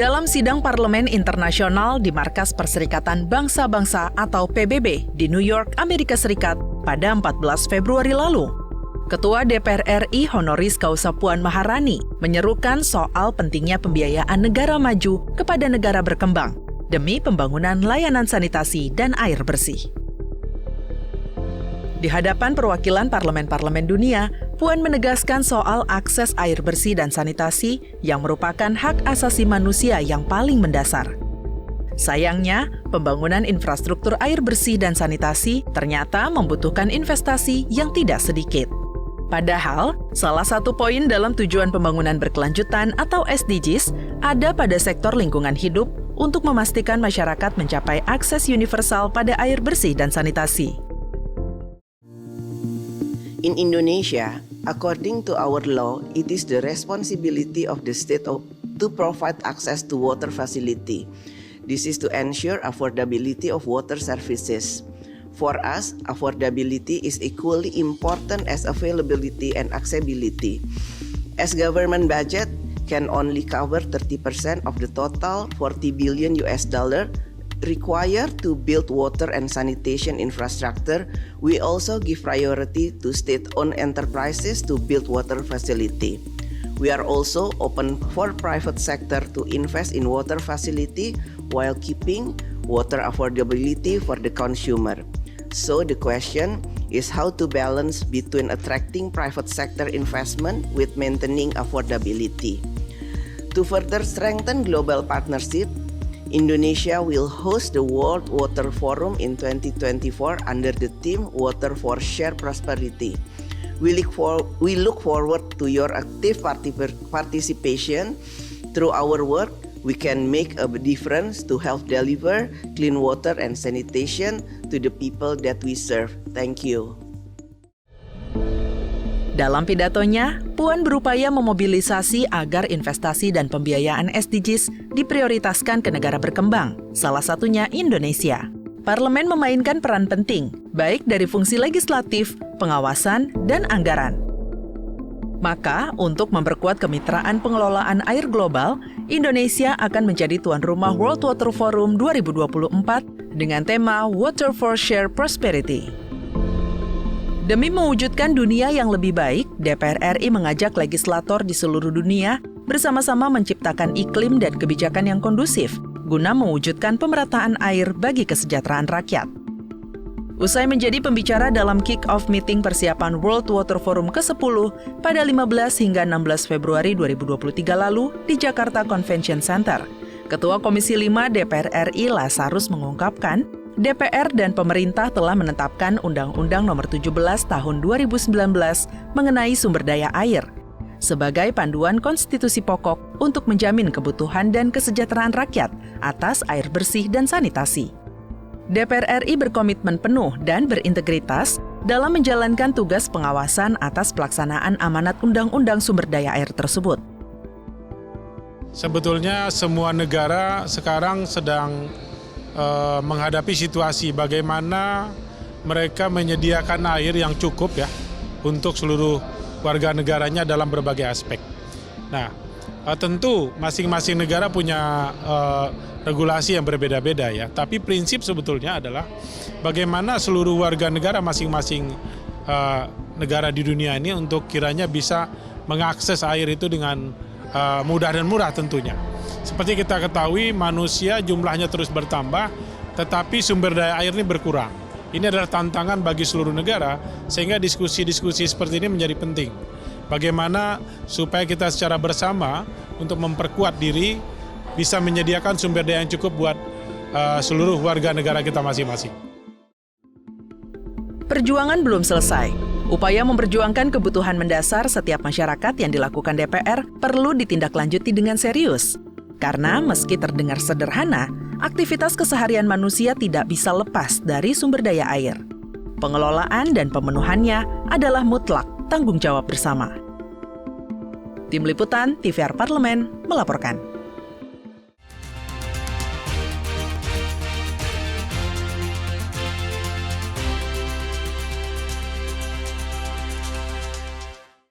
Dalam sidang Parlemen Internasional di Markas Perserikatan Bangsa-Bangsa atau PBB di New York, Amerika Serikat pada 14 Februari lalu, Ketua DPR RI Honoris Causa Puan Maharani menyerukan soal pentingnya pembiayaan negara maju kepada negara berkembang demi pembangunan layanan sanitasi dan air bersih. Di hadapan perwakilan parlemen-parlemen dunia, Puan menegaskan soal akses air bersih dan sanitasi yang merupakan hak asasi manusia yang paling mendasar. Sayangnya, pembangunan infrastruktur air bersih dan sanitasi ternyata membutuhkan investasi yang tidak sedikit. Padahal, salah satu poin dalam tujuan pembangunan berkelanjutan atau SDGs ada pada sektor lingkungan hidup untuk memastikan masyarakat mencapai akses universal pada air bersih dan sanitasi. In Indonesia, according to our law, it is the responsibility of the state to provide access to water facility. This is to ensure affordability of water services. For us, affordability is equally important as availability and accessibility. As government budget can only cover 30% of the total $40 billion required to build water and sanitation infrastructure, we also give priority to state-owned enterprises to build water facility. We are also open for private sector to invest in water facility while keeping water affordability for the consumer. So the question is how to balance between attracting private sector investment with maintaining affordability. To further strengthen global partnership, Indonesia will host the World Water Forum in 2024 under the theme Water for Shared Prosperity. We look forward to your active participation. Through our work, we can make a difference to help deliver clean water and sanitation to the people that we serve. Thank you. Dalam pidatonya, Puan berupaya memobilisasi agar investasi dan pembiayaan SDGs diprioritaskan ke negara berkembang, salah satunya Indonesia. Parlemen memainkan peran penting, baik dari fungsi legislatif, pengawasan, dan anggaran. Maka, untuk memperkuat kemitraan pengelolaan air global, Indonesia akan menjadi tuan rumah World Water Forum 2024 dengan tema Water for Shared Prosperity. Demi mewujudkan dunia yang lebih baik, DPR RI mengajak legislator di seluruh dunia bersama-sama menciptakan iklim dan kebijakan yang kondusif guna mewujudkan pemerataan air bagi kesejahteraan rakyat. Usai menjadi pembicara dalam kick-off meeting persiapan World Water Forum ke-10 pada 15 hingga 16 Februari 2023 lalu di Jakarta Convention Center, Ketua Komisi 5 DPR RI Lazarus mengungkapkan, DPR dan pemerintah telah menetapkan Undang-Undang Nomor 17 Tahun 2019 mengenai sumber daya air sebagai panduan konstitusi pokok untuk menjamin kebutuhan dan kesejahteraan rakyat atas air bersih dan sanitasi. DPR RI berkomitmen penuh dan berintegritas dalam menjalankan tugas pengawasan atas pelaksanaan amanat Undang-Undang Sumber Daya Air tersebut. Sebetulnya semua negara sekarang sedang menghadapi situasi bagaimana mereka menyediakan air yang cukup ya untuk seluruh warga negaranya dalam berbagai aspek. Nah, tentu masing-masing negara punya regulasi yang berbeda-beda ya. Tapi prinsip sebetulnya adalah bagaimana seluruh warga negara masing-masing negara di dunia ini untuk kiranya bisa mengakses air itu dengan mudah dan murah tentunya. Seperti kita ketahui, manusia jumlahnya terus bertambah, tetapi sumber daya air ini berkurang. Ini adalah tantangan bagi seluruh negara, sehingga diskusi-diskusi seperti ini menjadi penting. Bagaimana supaya kita secara bersama untuk memperkuat diri, bisa menyediakan sumber daya yang cukup buat seluruh warga negara kita masing-masing. Perjuangan belum selesai. Upaya memperjuangkan kebutuhan mendasar setiap masyarakat yang dilakukan DPR perlu ditindaklanjuti dengan serius. Karena meski terdengar sederhana, aktivitas keseharian manusia tidak bisa lepas dari sumber daya air. Pengelolaan dan pemenuhannya adalah mutlak tanggung jawab bersama. Tim Liputan TVR Parlemen melaporkan.